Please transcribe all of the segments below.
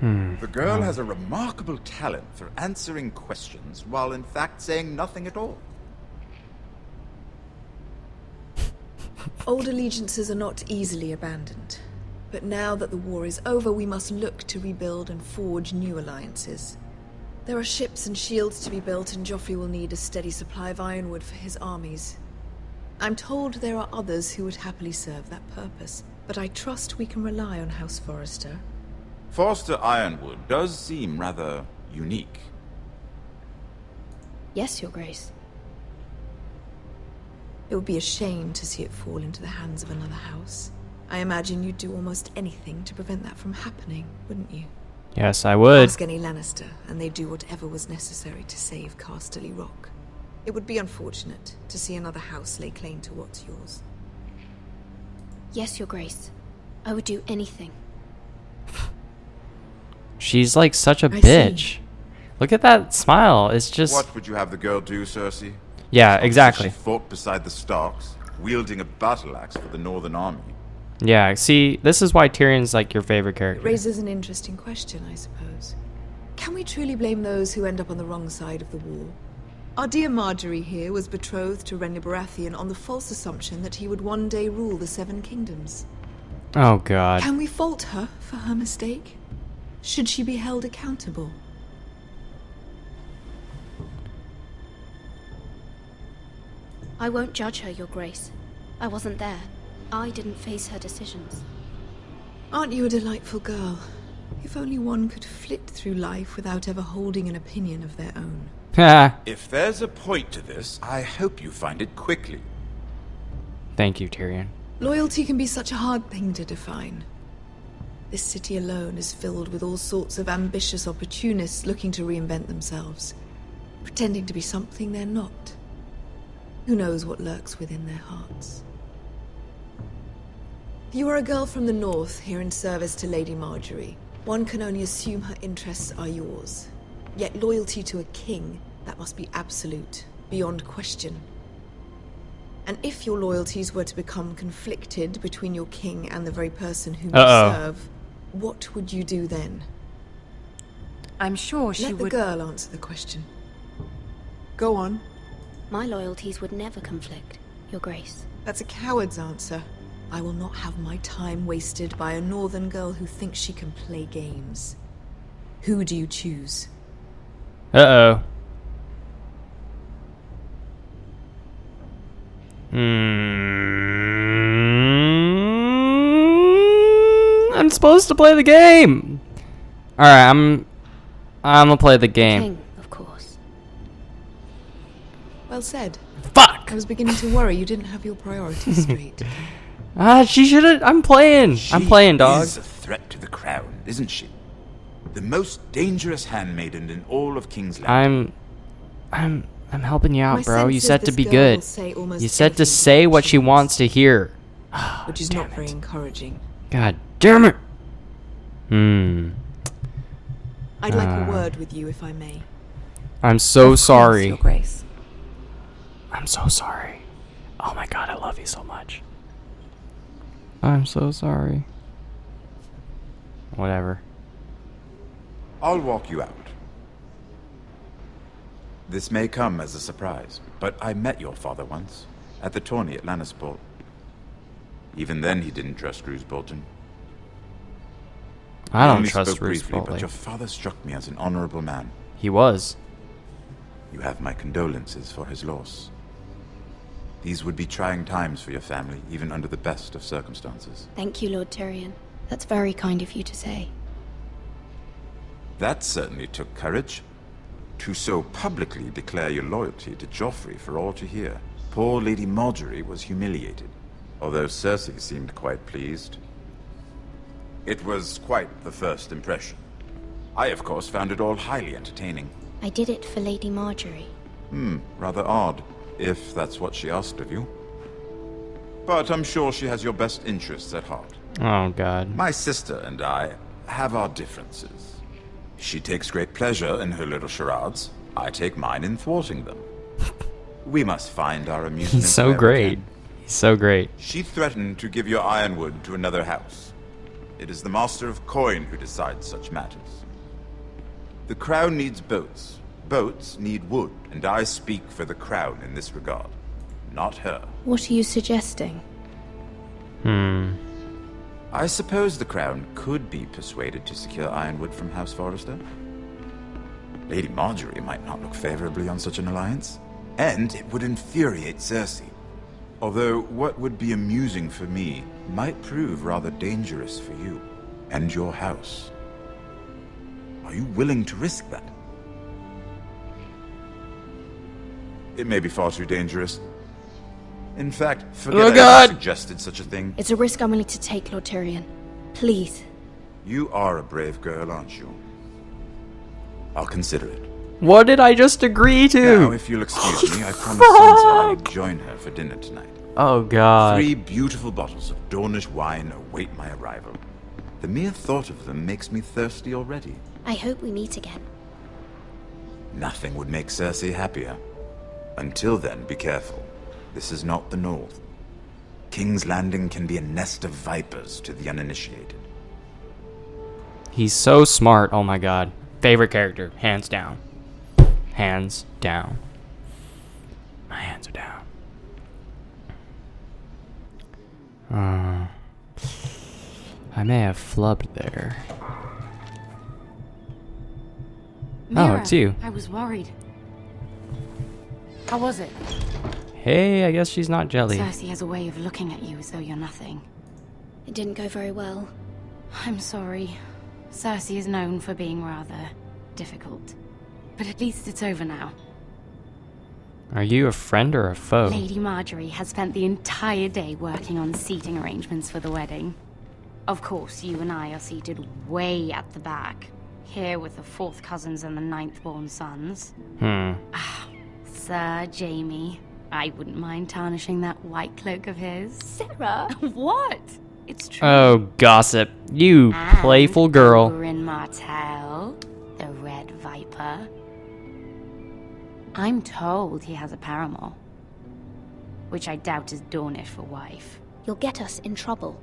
The girl has a remarkable talent for answering questions while in fact saying nothing at all. Old allegiances are not easily abandoned. But now that the war is over, we must look to rebuild and forge new alliances. There are ships and shields to be built, and Joffrey will need a steady supply of ironwood for his armies. I'm told there are others who would happily serve that purpose, but I trust we can rely on House Forrester. Forster Ironwood does seem rather unique. Yes, Your Grace. It would be a shame to see it fall into the hands of another house. I imagine you'd do almost anything to prevent that from happening, wouldn't you? Yes, I would. Ask any Lannister, and they'd do whatever was necessary to save Casterly Rock. It would be unfortunate to see another house lay claim to what's yours. Yes, Your Grace. I would do anything. She's like such a I bitch. see. Look at that smile. It's just... What would you have the girl do, Cersei? Yeah, It's not as if exactly. She fought beside the Starks, wielding a battle axe for the Northern Army. Yeah, see, this is why Tyrion's like your favorite It character. raises an interesting question, I suppose. Can we truly blame those who end up on the wrong side of the war? Our dear Marjorie here was betrothed to Renly Baratheon on the false assumption that he would one day rule the Seven Kingdoms. Oh, God. Can we fault her for her mistake? Should she be held accountable? I won't judge her, Your Grace. I wasn't there. I didn't face her decisions. Aren't you a delightful girl? If only one could flit through life without ever holding an opinion of their own. Ha! If there's a point to this, I hope you find it quickly. Thank you, Tyrion. Loyalty can be such a hard thing to define. This city alone is filled with all sorts of ambitious opportunists looking to reinvent themselves, pretending to be something they're not. Who knows what lurks within their hearts? You are a girl from the north, here in service to Lady Marjorie. One can only assume her interests are yours. Yet loyalty to a king, that must be absolute, beyond question. And if your loyalties were to become conflicted between your king and the very person whom you serve, what would you do then? I'm sure she Let the would... girl answer the question. Go on. My loyalties would never conflict, Your Grace. That's a coward's answer. I will not have my time wasted by a northern girl who thinks she can play games. Who do you choose? Uh-oh. I'm supposed to play the game. All right, I'm gonna play the game. King, of course. Well said. Fuck. I was beginning to worry you didn't have your priorities straight. She should have. I'm playing, dog. She is a threat to the crown, isn't she? The most dangerous handmaiden in all of King's Landing. I'm helping you My out, bro. You sense is said to this be girl good. will say almost You said to everything say what she wants, wants to hear. which is Damn not very it. encouraging. God damn it. I'd like a word with you, if I may. I'm so Of course, sorry. Your Grace. I'm so sorry. Oh my God, I love you so much. I'm so sorry. Whatever. I'll walk you out. This may come as a surprise, but I met your father once, at the tourney at Lannisport. Even then he didn't trust Roose Bolton. I We don't only trust spoke Roose briefly, Bolton. but your father struck me as an honorable man. He was. You have my condolences for his loss. These would be trying times for your family, even under the best of circumstances. Thank you, Lord Tyrion. That's very kind of you to say. That certainly took courage. To so publicly declare your loyalty to Joffrey for all to hear. Poor Lady Marjorie was humiliated, although Cersei seemed quite pleased. It was quite the first impression. I, of course, found it all highly entertaining. I did it for Lady Marjorie. Rather odd, if that's what she asked of you. But I'm sure she has your best interests at heart. Oh God. My sister and I have our differences. She takes great pleasure in her little charades. I take mine in thwarting them. We must find our amusement. He's so wherever we great. can. He's so great. She threatened to give your ironwood to another house. It is the Master of Coin who decides such matters. The crown needs boats. Boats need wood, and I speak for the crown in this regard, not her. What are you suggesting? I suppose the crown could be persuaded to secure ironwood from House Forrester. Lady Marjorie might not look favorably on such an alliance, and it would infuriate Cersei. Although what would be amusing for me might prove rather dangerous for you and your house. Are you willing to risk that? It may be far too dangerous. In fact, forget I suggested such a thing. It's a risk I'm willing to take, Lord Tyrion. Please. You are a brave girl, aren't you? I'll consider it. What did I just agree to? Now, if you'll excuse me, I promised Sansa I would join her for dinner tonight. Oh god. 3 beautiful bottles of Dornish wine await my arrival. The mere thought of them makes me thirsty already. I hope we meet again. Nothing would make Cersei happier. Until then, be careful. This is not the North. King's Landing can be a nest of vipers to the uninitiated. He's so smart. Oh my god. Favorite character, hands down. Hands down. My hands are down. I may have flubbed there. Mira, Oh, it's you. I was worried. How was it? Hey, I guess she's not jelly. Cersei has a way of looking at you as though you're nothing. It didn't go very well. I'm sorry. Cersei is known for being rather difficult. But at least it's over now. Are you a friend or a foe? Lady Marjorie has spent the entire day working on seating arrangements for the wedding. Of course, you and I are seated way at the back. Here with the 4th cousins and the 9th-born sons. Sir Jaime, I wouldn't mind tarnishing that white cloak of his. Sarah! What? It's true. Oh, gossip. You And playful girl. Oberyn Martell, the Red Viper. I'm told he has a paramour. Which I doubt is Dornish for wife. You'll get us in trouble.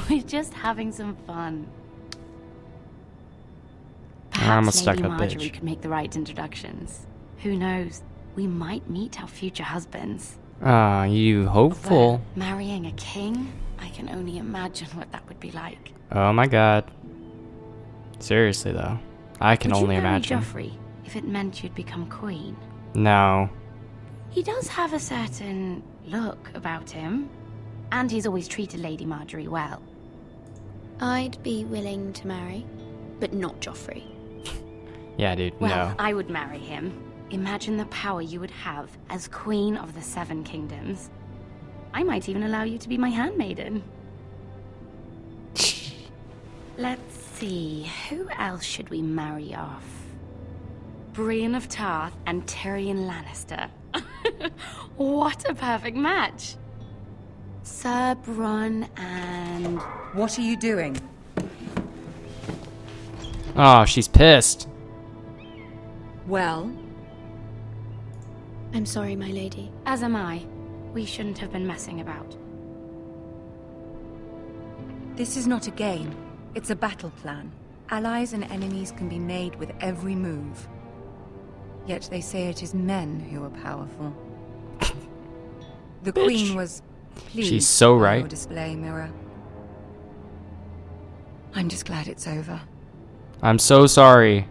We're just having some fun. I'm a Perhaps Lady stuck-up Marjorie bitch. could make the right introductions. Who knows? We might meet our future husbands. Ah, you hopeful. But marrying a king? I can only imagine what that would be like. Oh my god. Seriously though. I can only Would you marry imagine. Joffrey if it meant you'd become queen? No. He does have a certain look about him. And he's always treated Lady Marjorie well. I'd be willing to marry, but not Joffrey. Yeah, dude, Well, no. I would marry him. Imagine the power you would have as Queen of the 7 Kingdoms. I might even allow you to be my handmaiden. Let's see, who else should we marry off? Brienne of Tarth and Tyrion Lannister. What a perfect match! Sir Bronn and... What are you doing? Oh, she's pissed. Well, I'm sorry, my lady. As am I. We shouldn't have been messing about. This is not a game. It's a battle plan. Allies and enemies can be made with every move. Yet they say it is men who are powerful. The Bitch. Queen was pleased She's so by right. your display, Mira. I'm just glad it's over. I'm so sorry.